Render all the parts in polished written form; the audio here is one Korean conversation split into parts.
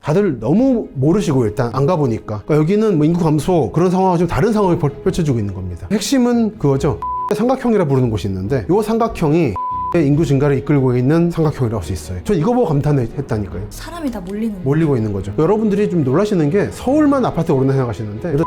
다들 너무 모르시고 일단 안 가보니까 여기는 뭐 인구 감소 그런 상황과 좀 다른 상황이 펼쳐지고 있는 겁니다. 핵심은 그거죠. 삼각형이라 부르는 곳이 있는데 이 삼각형이 인구 증가를 이끌고 있는 삼각형이라고 할 수 있어요. 전 이거 보고 감탄했다니까요. 사람이 다 몰리고 있는 거죠. 여러분들이 좀 놀라시는 게 서울만 아파트가 오른다 생각하시는데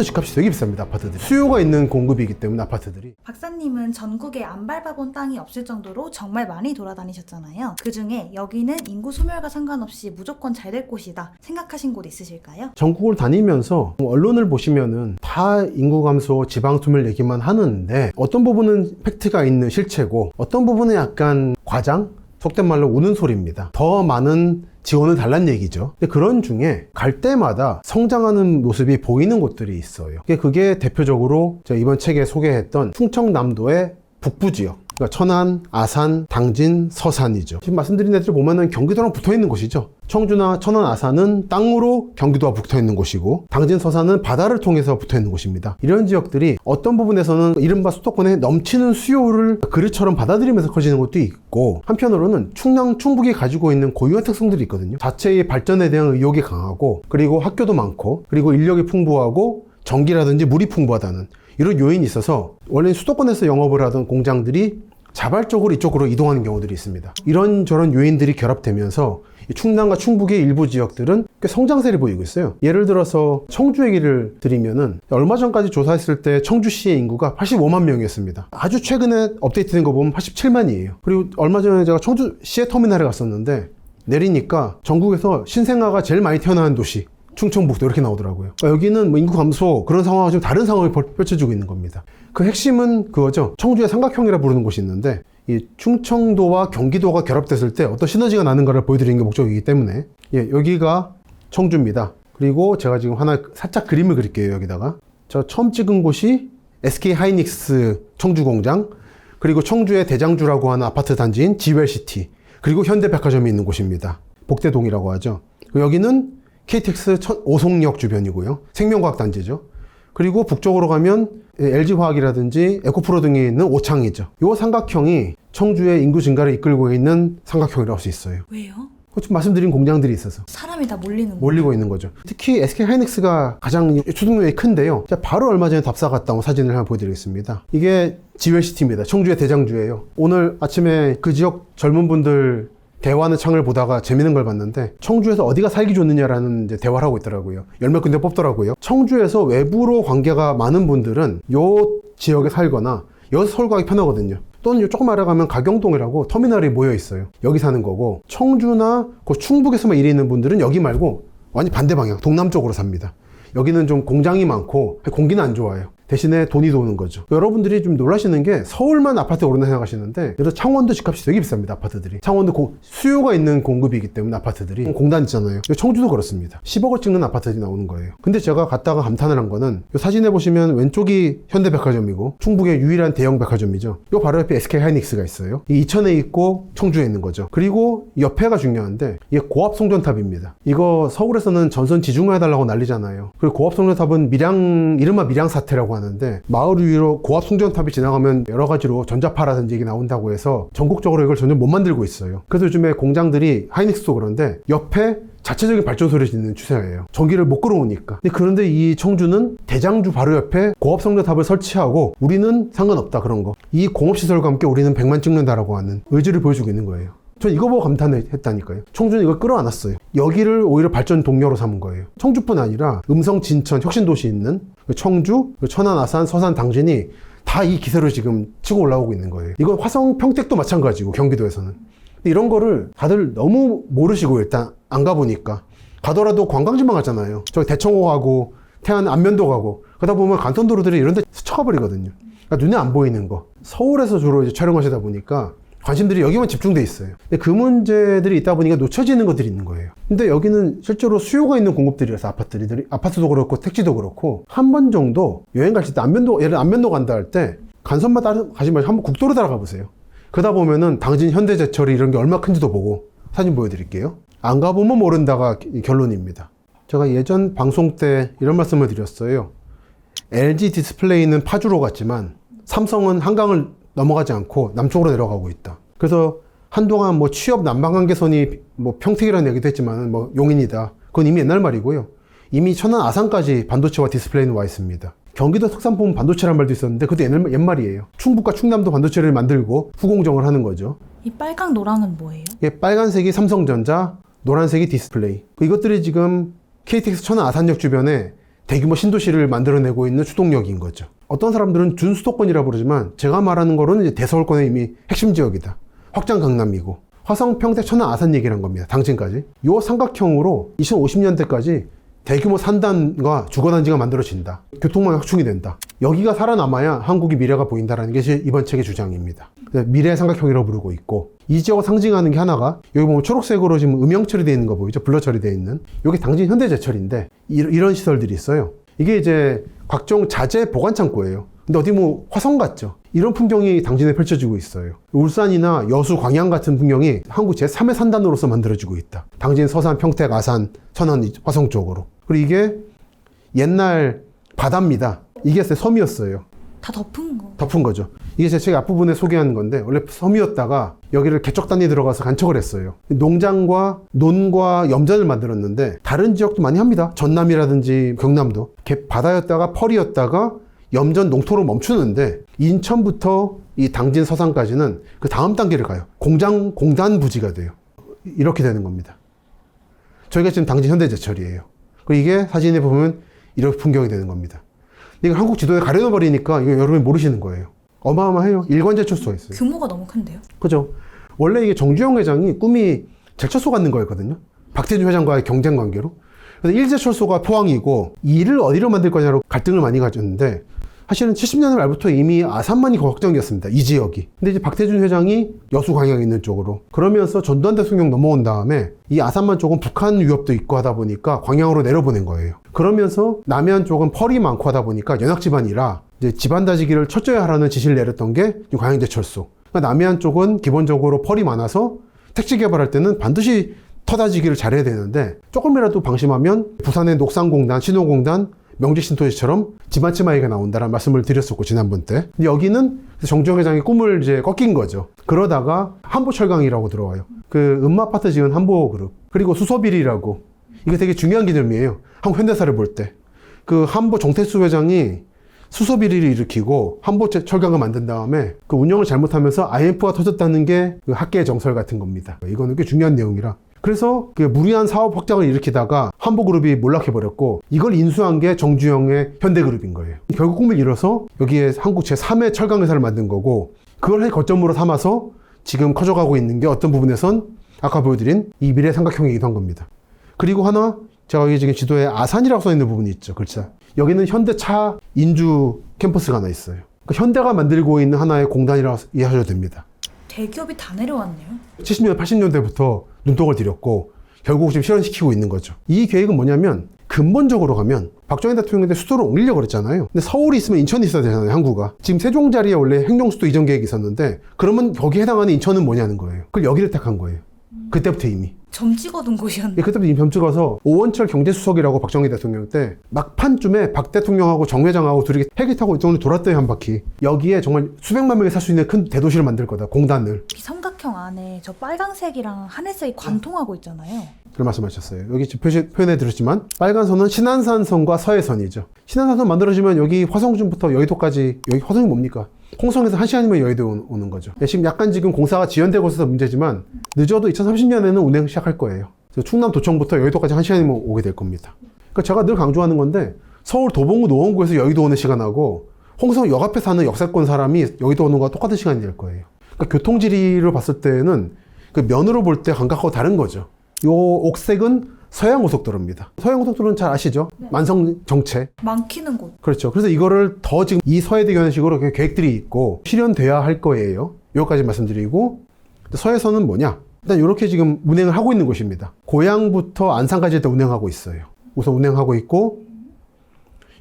집값이 되게 비쌉니다. 아파트들이 수요가 있는 공급이기 때문에 아파트들이. 박사님은 전국에 안 밟아본 땅이 없을 정도로 정말 많이 돌아다니셨잖아요. 그 중에 여기는 인구 소멸과 상관없이 무조건 잘 될 곳이다 생각하신 곳 있으실까요? 전국을 다니면서 언론을 보시면은 다 인구 감소, 지방 소멸 얘기만 하는데 어떤 부분은 팩트가 있는 실체고 어떤 부분은 약간 과장? 속된 말로 우는 소리입니다. 더 많은 지원을 달란 얘기죠. 근데 그런 중에 갈 때마다 성장하는 모습이 보이는 곳들이 있어요. 그게 대표적으로 제가 이번 책에 소개했던 충청남도의 북부 지역. 그러니까 천안, 아산, 당진, 서산이죠. 지금 말씀드린 데들 보면은 경기도랑 붙어 있는 곳이죠. 청주나 천안, 아산은 땅으로 경기도와 붙어 있는 곳이고 당진, 서산은 바다를 통해서 붙어 있는 곳입니다. 이런 지역들이 어떤 부분에서는 이른바 수도권에 넘치는 수요를 그릇처럼 받아들이면서 커지는 것도 있고 한편으로는 충남, 충북이 가지고 있는 고유한 특성들이 있거든요. 자체의 발전에 대한 의욕이 강하고 그리고 학교도 많고 그리고 인력이 풍부하고 전기라든지 물이 풍부하다는 이런 요인이 있어서 원래 수도권에서 영업을 하던 공장들이 자발적으로 이쪽으로 이동하는 경우들이 있습니다. 이런저런 요인들이 결합되면서 충남과 충북의 일부 지역들은 꽤 성장세를 보이고 있어요. 예를 들어서 청주 얘기를 드리면은 얼마 전까지 조사했을 때 청주시의 인구가 85만 명이었습니다. 아주 최근에 업데이트된 거 보면 87만이에요. 그리고 얼마 전에 제가 청주시의 터미널에 갔었는데 내리니까 전국에서 신생아가 제일 많이 태어나는 도시 충청북도 이렇게 나오더라고요. 여기는 뭐 인구 감소 그런 상황과 좀 다른 상황이 펼쳐지고 있는 겁니다. 그 핵심은 그거죠. 청주의 삼각형이라 부르는 곳이 있는데 이 충청도와 경기도가 결합됐을 때 어떤 시너지가 나는가를 보여드리는 게 목적이기 때문에 여기가 청주입니다. 그리고 제가 지금 하나 살짝 그림을 그릴게요. 여기다가 저 처음 찍은 곳이 SK 하이닉스 청주 공장 그리고 청주의 대장주라고 하는 아파트 단지인 지웰시티 그리고 현대백화점이 있는 곳입니다. 복대동이라고 하죠. 여기는 KTX 오송역 주변이고요. 생명과학 단지죠. 그리고 북쪽으로 가면 LG화학이라든지 에코프로 등이 있는 오창이죠. 이 삼각형이 청주의 인구 증가를 이끌고 있는 삼각형이라고 할 수 있어요. 왜요? 지금 말씀드린 공장들이 있어서 사람이 다 몰리고 있는 거죠. 특히 SK 하이닉스가 가장 추동력이 큰데요. 제가 바로 얼마 전에 답사 갔다 온 사진을 하나 보여드리겠습니다. 이게 지웰시티입니다. 청주의 대장주예요. 오늘 아침에 그 지역 젊은 분들 대화하는 창을 보다가 재밌는 걸 봤는데 청주에서 어디가 살기 좋느냐라는 이제 대화를 하고 있더라고요. 열몇 군데 뽑더라고요. 청주에서 외부로 관계가 많은 분들은 요 지역에 살거나 여기서 서울 가기 편하거든요. 또는 조금 알아가면 가경동이라고 터미널이 모여 있어요. 여기 사는 거고 청주나 그 충북에서만 일해 있는 분들은 여기 말고 완전 반대 방향 동남쪽으로 삽니다. 여기는 좀 공장이 많고 공기는 안 좋아요. 대신에 돈이 도는 거죠. 여러분들이 좀 놀라시는 게 서울만 아파트가 오른다 생각하시는데 그래서 창원도 집값이 되게 비쌉니다. 아파트들이. 창원도 수요가 있는 공급이기 때문에 아파트들이 공단 있잖아요. 청주도 그렇습니다. 10억을 찍는 아파트들이 나오는 거예요. 근데 제가 갔다가 감탄을 한 거는 이 사진에 보시면 왼쪽이 현대백화점이고 충북의 유일한 대형 백화점이죠. 이 바로 옆에 SK 하이닉스가 있어요. 이 이천에 있고 청주에 있는 거죠. 그리고 옆에가 중요한데 이게 고압 송전탑입니다. 이거 서울에서는 전선 지중화해달라고 난리잖아요. 그리고 고압 송전탑은 이른바 밀양 사태라고 하는데 마을 위로 고압 송전탑이 지나가면 여러 가지로 전자파라든지 이게 나온다고 해서 전국적으로 이걸 전혀 못 만들고 있어요. 그래서 요즘에 공장들이 하이닉스도 그런데 옆에 자체적인 발전소를 짓는 추세예요. 전기를 못 끌어오니까. 그런데 이 청주는 대장주 바로 옆에 고압 송전탑을 설치하고 우리는 상관없다 그런 거. 이 공업시설과 함께 우리는 100만 찍는다라고 하는 의지를 보여주고 있는 거예요. 전 이거 보고 감탄했다니까요. 청주는 이걸 끌어안았어요. 여기를 오히려 발전 동력으로 삼은 거예요. 청주뿐 아니라 음성, 진천, 혁신도시 있는 청주, 천안, 아산, 서산, 당진이 다 이 기세로 지금 치고 올라오고 있는 거예요. 이건 화성, 평택도 마찬가지고 경기도에서는. 이런 거를 다들 너무 모르시고 일단 안 가보니까 가더라도 관광지만 가잖아요. 저기 대청호 가고 태안 안면도 가고 그러다 보면 간선도로들이 이런 데 스쳐가 버리거든요. 그러니까 눈에 안 보이는 거. 서울에서 주로 이제 촬영하시다 보니까 관심들이 여기만 집중돼 있어요. 근데 그 문제들이 있다 보니까 놓쳐지는 것들이 있는 거예요. 근데 여기는 실제로 수요가 있는 공급들이라서 아파트도 그렇고 택지도 그렇고 한 번 정도 여행 가실 때 예를 들어 안면도 간다 할 때 간선만 가지 말고 한번 국도로 따라가 보세요. 그러다 보면은 당진 현대제철이 이런 게 얼마 큰지도 보고 사진 보여드릴게요. 안 가보면 모른다가 결론입니다. 제가 예전 방송 때 이런 말씀을 드렸어요. LG 디스플레이는 파주로 갔지만 삼성은 한강을 넘어가지 않고 남쪽으로 내려가고 있다. 그래서 한동안 뭐 취업 남방관계선이 뭐 평택이라는 얘기도 했지만 뭐 용인이다. 그건 이미 옛날 말이고요. 이미 천안 아산까지 반도체와 디스플레이는 와 있습니다. 경기도 특산품 반도체란 말도 있었는데 그것도 옛말이에요. 충북과 충남도 반도체를 만들고 후공정을 하는 거죠. 이 빨강 노랑은 뭐예요? 빨간색이 삼성전자, 노란색이 디스플레이. 이것들이 지금 KTX 천안 아산역 주변에 대규모 신도시를 만들어내고 있는 추동력인 거죠. 어떤 사람들은 준수도권이라 부르지만 제가 말하는 거로는 이제 대서울권의 이미 핵심 지역이다. 확장 강남이고 화성, 평택, 천안, 아산 얘기를 한 겁니다. 당진까지. 요 삼각형으로 2050년대까지 대규모 산단과 주거단지가 만들어진다. 교통망이 확충이 된다. 여기가 살아남아야 한국의 미래가 보인다는 게 이번 책의 주장입니다. 미래의 삼각형이라고 부르고 있고 이 지역을 상징하는 게 하나가 여기 보면 초록색으로 지금 음영 처리되어 있는 거 보이죠? 블러 처리되어 있는. 이게 당진 현대제철인데 이런 시설들이 있어요. 이게 이제 각종 자재 보관 창고예요. 근데 어디 뭐 화성 같죠? 이런 풍경이 당진에 펼쳐지고 있어요. 울산이나 여수, 광양 같은 풍경이 한국 제3의 산단으로서 만들어지고 있다. 당진, 서산, 평택, 아산, 천안, 화성 쪽으로. 그리고 이게 옛날 바다입니다. 이게 섬이었어요. 다 덮은 거. 덮은 거죠. 이게 제 책 앞부분에 소개하는 건데 원래 섬이었다가 여기를 개척단이 들어가서 간척을 했어요. 농장과 논과 염전을 만들었는데 다른 지역도 많이 합니다. 전남이라든지 경남도. 바다였다가 펄이었다가 염전 농토로 멈추는데 인천부터 이 당진 서산까지는 그 다음 단계를 가요. 공단 부지가 돼요. 이렇게 되는 겁니다. 저희가 지금 당진 현대제철이에요. 그리고 이게 사진에 보면 이렇게 풍경이 되는 겁니다. 이거 한국 지도에 가려놔 버리니까 이거 여러분이 모르시는 거예요. 어마어마해요. 일관제철소가 있어요. 규모가 너무 큰데요? 그죠? 원래 이게 정주영 회장이 꿈이 제철소 갖는 거였거든요. 박태준 회장과의 경쟁 관계로. 그래서 1제철소가 포항이고 2를 어디로 만들 거냐로 갈등을 많이 가졌는데 사실은 70년대 말부터 이미 아산만이 확정이었습니다. 이 지역이. 근데 이제 박태준 회장이 여수 광양에 있는 쪽으로. 그러면서 전두환 대통령 넘어온 다음에 이 아산만 쪽은 북한 위협도 있고 하다 보니까 광양으로 내려보낸 거예요. 그러면서 남해안 쪽은 펄이 많고 하다 보니까 연합집안이라 이제 집안 다지기를 철저히 하라는 지시를 내렸던 게 광양제철소. 그러니까 남해안 쪽은 기본적으로 펄이 많아서 택지 개발할 때는 반드시 터다지기를 잘해야 되는데 조금이라도 방심하면 부산의 녹산공단, 신호공단, 명지신도시처럼 집안치마이가 나온다는 말씀을 드렸었고 지난번 때. 근데 여기는 정주영 회장의 꿈을 이제 꺾인 거죠. 그러다가 한보철강이라고 들어와요. 그 음마아파트 지은 한보그룹. 그리고 수소비리라고. 이거 되게 중요한 개념이에요. 한국 현대사를 볼 때. 그 한보 정태수 회장이 수소비리를 일으키고 한보철강을 만든 다음에 그 운영을 잘못하면서 IMF가 터졌다는 게 그 학계의 정설 같은 겁니다. 이거는 꽤 중요한 내용이라. 그래서 그 무리한 사업 확장을 일으키다가 한보그룹이 몰락해버렸고 이걸 인수한 게 정주영의 현대그룹인 거예요. 결국 꿈을 이뤄서 여기에 한국 제3의 철강회사를 만든 거고 그걸 거점으로 삼아서 지금 커져가고 있는 게 어떤 부분에선 아까 보여드린 이 미래 삼각형이기도 한 겁니다. 그리고 하나 제가 여기 지금 지도에 아산이라고 써있는 부분이 있죠. 글자. 여기는 현대차 인주 캠퍼스가 하나 있어요. 그러니까 현대가 만들고 있는 하나의 공단이라고 이해하셔도 됩니다. 대기업이 다 내려왔네요. 70년, 80년대부터 눈독을 들였고 결국 지금 실현시키고 있는 거죠. 이 계획은 뭐냐면 근본적으로 가면 박정희 대통령 때 수도를 옮기려고 그랬잖아요. 근데 서울이 있으면 인천이 있어야 되잖아요, 항구가. 지금 세종 자리에 원래 행정수도 이전 계획이 있었는데 그러면 거기에 해당하는 인천은 뭐냐는 거예요. 그걸 여기를 택한 거예요. 그때부터 이미. 점 찍어둔 곳이었는데. 그때부터 이미 점 찍어서 오원철 경제수석이라고 박정희 대통령 때 막판쯤에 박 대통령하고 정 회장하고 둘이 헬기 타고 이쪽으로 돌았더니 한 바퀴. 여기에 정말 수백만 명이 살 수 있는 큰 대도시를 만들 거다. 공단을. 이 삼각형 안에 저 빨강색이랑 하늘색이 관통하고 있잖아요. 그걸 말씀하셨어요. 여기 지금 표현해 드렸지만 빨간 선은 신안산선과 서해선이죠. 신안산선 만들어지면 여기 화성중부터 여의도까지 여기 화성이 뭡니까? 홍성에서 1시간이면 여의도 오는 거죠. 지금 약간 지금 공사가 지연되고 있어서 문제지만 늦어도 2030년에는 운행 시작할 거예요. 그래서 충남 도청부터 여의도까지 1시간이면 오게 될 겁니다. 그러니까 제가 늘 강조하는 건데 서울 도봉구 노원구에서 여의도 오는 시간하고 홍성 역 앞에 사는 역세권 사람이 여의도 오는 거와 똑같은 시간이 될 거예요. 그러니까 교통지리를 봤을 때는 그 면으로 볼 때 감각하고 다른 거죠. 요 옥색은 서해안고속도로입니다. 서해안고속도로는 잘 아시죠? 네. 만성 정체. 많기는 곳. 그렇죠. 그래서 이거를 더 지금 이 서해대교식으로 계획들이 있고 실현돼야 할 거예요. 여기까지 말씀드리고 서해선은 뭐냐? 일단 이렇게 지금 운행을 하고 있는 곳입니다. 고양부터 안산까지 일단 운행하고 있어요. 우선 운행하고 있고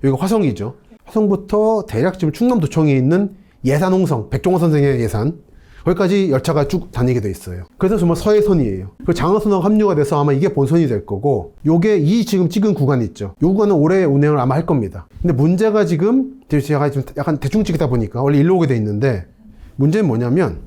여기가 화성이죠. 화성부터 대략 지금 충남도청에 있는 예산 홍성, 백종원 선생의 예산 거기까지 열차가 쭉 다니게 돼 있어요. 그래서 정말 서해선이에요. 그리고 장안선하고 합류가 돼서 아마 이게 본선이 될 거고 요게 이 지금 찍은 구간이 있죠. 요 구간은 올해 운행을 아마 할 겁니다. 근데 문제가 지금 제가 좀 약간 대충 찍다 보니까 원래 일로 오게 돼 있는데 문제는 뭐냐면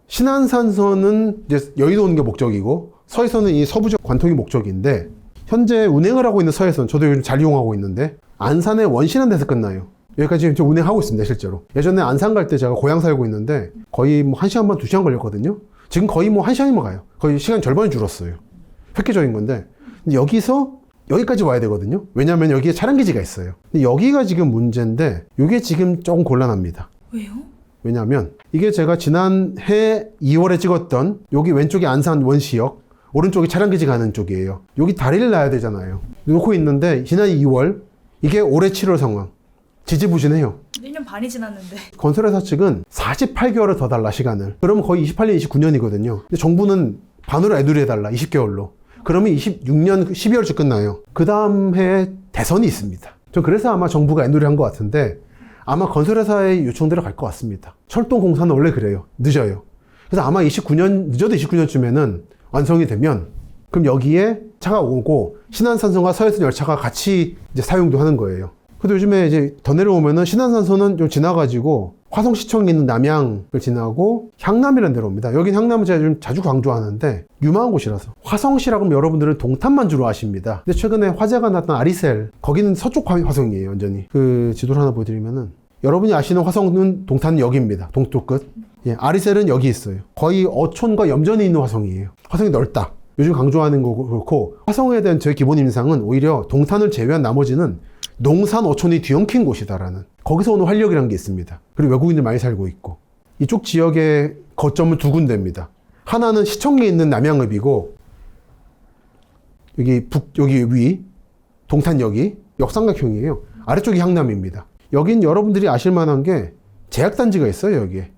신안산선은 이제 여의도 오는 게 목적이고 서해선은 이 서부적 관통이 목적인데 현재 운행을 하고 있는 서해선 저도 요즘 잘 이용하고 있는데 안산의 원신한 데서 끝나요. 여기까지 지금 운행하고 있습니다, 실제로. 예전에 안산 갈 때 제가 고향 살고 있는데 거의 뭐 1시간 반, 2시간 걸렸거든요. 지금 거의 뭐 1시간이면 가요. 거의 시간 절반이 줄었어요. 획기적인 건데. 근데 여기서 여기까지 와야 되거든요. 왜냐면 여기에 차량 기지가 있어요. 근데 여기가 지금 문제인데 이게 지금 조금 곤란합니다. 왜요? 왜냐면 이게 제가 지난해 2월에 찍었던 여기 왼쪽이 안산 원시역, 오른쪽이 차량 기지 가는 쪽이에요. 여기 다리를 놔야 되잖아요. 놓고 있는데 지난 2월, 이게 올해 7월 상황. 지지부진해요. 1년 반이 지났는데. 건설회사 측은 48개월을 더 달라, 시간을. 그러면 거의 28년, 29년이거든요. 근데 정부는 반으로 애누리 해달라, 20개월로. 그러면 26년 12월쯤 끝나요. 그 다음 해에 대선이 있습니다. 전 그래서 아마 정부가 애누리 한 것 같은데 아마 건설회사의 요청대로 갈 것 같습니다. 철도공사는 원래 그래요. 늦어요. 그래서 아마 29년, 늦어도 29년쯤에는 완성이 되면 그럼 여기에 차가 오고 신안산선과 서해선 열차가 같이 이제 사용도 하는 거예요. 근데 요즘에 이제 더 내려오면은 신안산선은 좀 지나가지고 화성시청에 있는 남양을 지나고 향남이라는 데로 옵니다. 여긴 향남은 제가 좀 자주 강조하는데 유명한 곳이라서. 화성시라고 하면 여러분들은 동탄만 주로 아십니다. 근데 최근에 화재가 났던 아리셀, 거기는 서쪽 화성이에요, 완전히. 그 지도를 하나 보여드리면은 여러분이 아시는 화성은 동탄은 여기입니다. 동쪽 끝. 예, 아리셀은 여기 있어요. 거의 어촌과 염전이 있는 화성이에요. 화성이 넓다. 요즘 강조하는 거고 그렇고 화성에 대한 제 기본 인상은 오히려 동탄을 제외한 나머지는 농산 어촌이 뒤엉킨 곳이다라는, 거기서 오는 활력이라는 게 있습니다. 그리고 외국인들 많이 살고 있고 이쪽 지역의 거점은 두 군데입니다. 하나는 시청에 있는 남양읍이고 여기 위 동탄역이 역삼각형이에요. 아래쪽이 향남입니다. 여긴 여러분들이 아실 만한 게 제약단지가 있어요. 여기에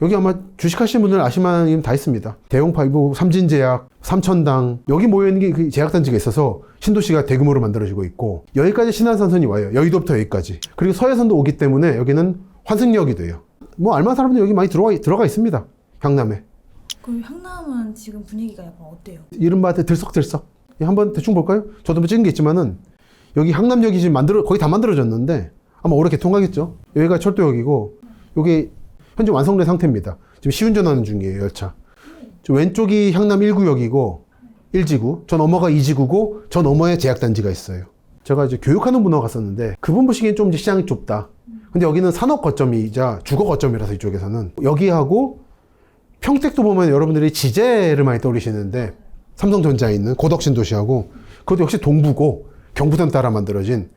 여기 아마 주식하시는 분들 아실 만한 이름 다 있습니다. 대용파이브, 삼진제약, 삼천당, 여기 모여있는 게 그 제약단지가 있어서 신도시가 대규모로 만들어지고 있고 여기까지 신안산선이 와요. 여의도부터 여기까지. 그리고 서해선도 오기 때문에 여기는 환승역이 돼요. 뭐 알만한 사람들 여기 많이 들어가 있습니다. 향남에. 그럼 향남은 지금 분위기가 약간 어때요? 이른바 들썩들썩. 한번 대충 볼까요? 저도 뭐 찍은 게 있지만은 여기 향남역이 지금 거의 다 만들어졌는데 아마 올해 개통하겠죠. 여기가 철도역이고 여기 현재 완성된 상태입니다. 지금 시운전하는 중이에요, 열차. 저 왼쪽이 향남 1구역이고 1지구, 저 너머가 2지구고 저 너머에 제약단지가 있어요. 제가 이제 교육하는 분하고 갔었는데 그분 보시기엔 좀 이제 시장이 좁다. 근데 여기는 산업 거점이자 주거 거점이라서 이쪽에서는 여기하고 평택도 보면 여러분들이 지제를 많이 떠올리시는데 삼성전자에 있는 고덕신도시하고 그것도 역시 동부고 경부선 따라 만들어진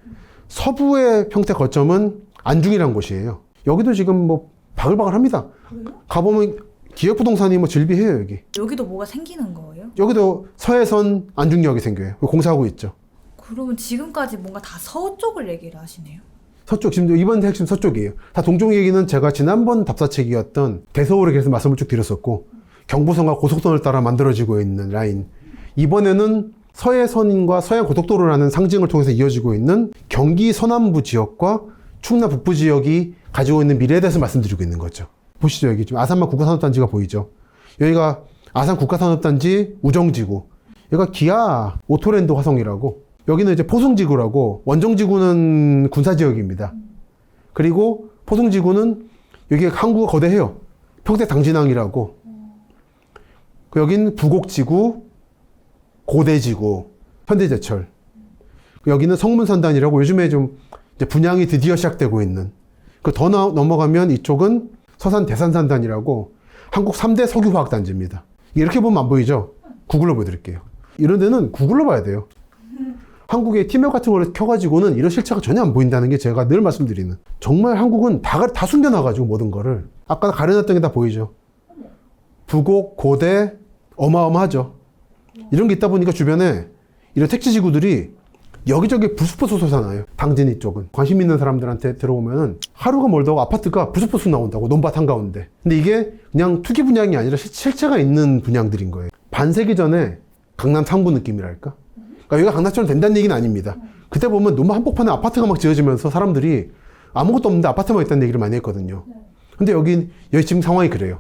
서부의 평택 거점은 안중이라는 곳이에요. 여기도 지금 뭐 바글바글합니다. 그래요? 가보면 기획부동산이 뭐 즐비해요, 여기. 여기도 뭐가 생기는 거예요? 여기도 서해선 안중역이 생겨요. 공사하고 있죠. 그러면 지금까지 뭔가 다 서쪽을 얘기를 하시네요. 서쪽, 지금 이번 핵심 서쪽이에요. 다 동쪽 얘기는 제가 지난번 답사책이었던 대서울에 계속 말씀을 쭉 드렸었고 경부선과 고속선을 따라 만들어지고 있는 라인. 이번에는 서해선과 서해고속도로라는 상징을 통해서 이어지고 있는 경기 서남부 지역과 충남 북부 지역이 가지고 있는 미래에 대해서 말씀드리고 있는 거죠. 보시죠. 여기 지금 아산만 국가산업단지가 보이죠. 여기가 아산 국가산업단지 우정지구. 여기가 기아 오토랜드 화성이라고. 여기는 이제 포승지구라고. 원정지구는 군사지역입니다. 그리고 포승지구는 여기 항구가 거대해요. 평택 당진항이라고. 여긴 부곡지구, 고대지구, 현대제철. 여기는 성문산단이라고 요즘에 좀 이제 분양이 드디어 시작되고 있는. 그 더 넘어가면 이쪽은 서산 대산산단이라고 한국 3대 석유화학단지입니다. 이렇게 보면 안 보이죠? 구글로 보여드릴게요. 이런 데는 구글로 봐야 돼요. 한국의 팀맵 같은 걸 켜가지고는 이런 실체가 전혀 안 보인다는 게 제가 늘 말씀드리는. 정말 한국은 다 숨겨놔가지고 모든 거를. 아까 가려놨던 게 다 보이죠? 부곡, 고대, 어마어마하죠. 이런 게 있다 보니까 주변에 이런 택지지구들이 여기저기 부스포스 솟아나요. 당진이 쪽은. 관심 있는 사람들한테 들어오면은 하루가 멀다고 아파트가 부스포스 나온다고, 논밭 한가운데. 근데 이게 그냥 투기 분양이 아니라 실체가 있는 분양들인 거예요. 반세기 전에 강남 3구 느낌이랄까? 그러니까 여기가 강남처럼 된다는 얘기는 아닙니다. 그때 보면 논밭 한복판에 아파트가 막 지어지면서 사람들이 아무것도 없는데 아파트만 있다는 얘기를 많이 했거든요. 근데 여기 지금 상황이 그래요.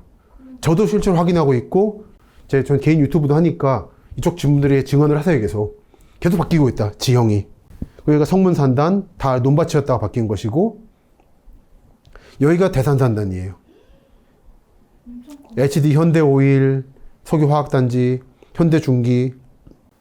저도 실제로 확인하고 있고, 전 개인 유튜브도 하니까 이쪽 분들이 증언을 하세요, 계속 바뀌고 있다, 지형이. 여기가 성문산단, 다 논밭이었다가 바뀐 것이고, 여기가 대산산단이에요. HD 현대오일, 석유화학단지, 현대중기,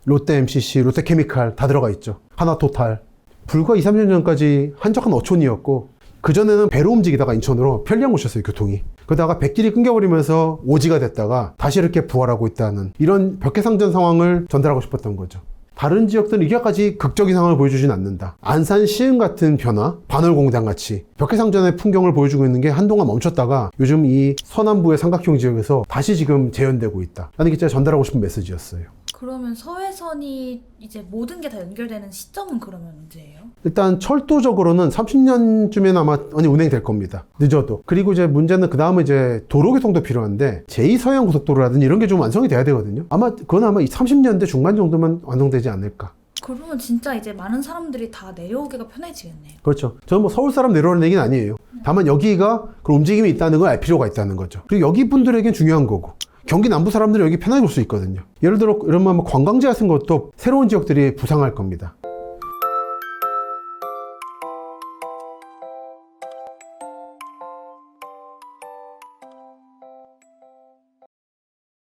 롯데 MCC, 롯데케미칼 다 들어가 있죠. 하나토탈. 불과 2, 3년 전까지 한적한 어촌이었고 그전에는 배로 움직이다가 인천으로 편리한 곳이었어요, 교통이. 그러다가 백길이 끊겨버리면서 오지가 됐다가 다시 이렇게 부활하고 있다는 이런 벽해상전 상황을 전달하고 싶었던 거죠. 다른 지역들은 이렇게까지 극적인 상황을 보여주진 않는다. 안산 시흥 같은 변화, 반월공단 같이 벽해상전의 풍경을 보여주고 있는 게 한동안 멈췄다가 요즘 이 서남부의 삼각형 지역에서 다시 지금 재현되고 있다. 라는 게 제가 전달하고 싶은 메시지였어요. 그러면 서해선이 이제 모든 게 다 연결되는 시점은 그러면 언제예요? 일단 철도적으로는 30년쯤에는 아마 운행될 겁니다. 늦어도. 그리고 이제 문제는 그 다음에 이제 도로교통도 필요한데 제2서해안 고속도로라든지 이런 게 좀 완성이 돼야 되거든요. 그건 아마 30년대 중반 정도면 완성되지 않을까. 그러면 진짜 이제 많은 사람들이 다 내려오기가 편해지겠네요. 그렇죠. 저는 뭐 서울 사람 내려오는 얘기는 아니에요. 다만 여기가 그런 움직임이 있다는 걸 알 필요가 있다는 거죠. 그리고 여기 분들에겐 중요한 거고. 경기 남부 사람들이 여기 편하게 올 수 있거든요. 예를 들어 이런 관광지 같은 것도 새로운 지역들이 부상할 겁니다.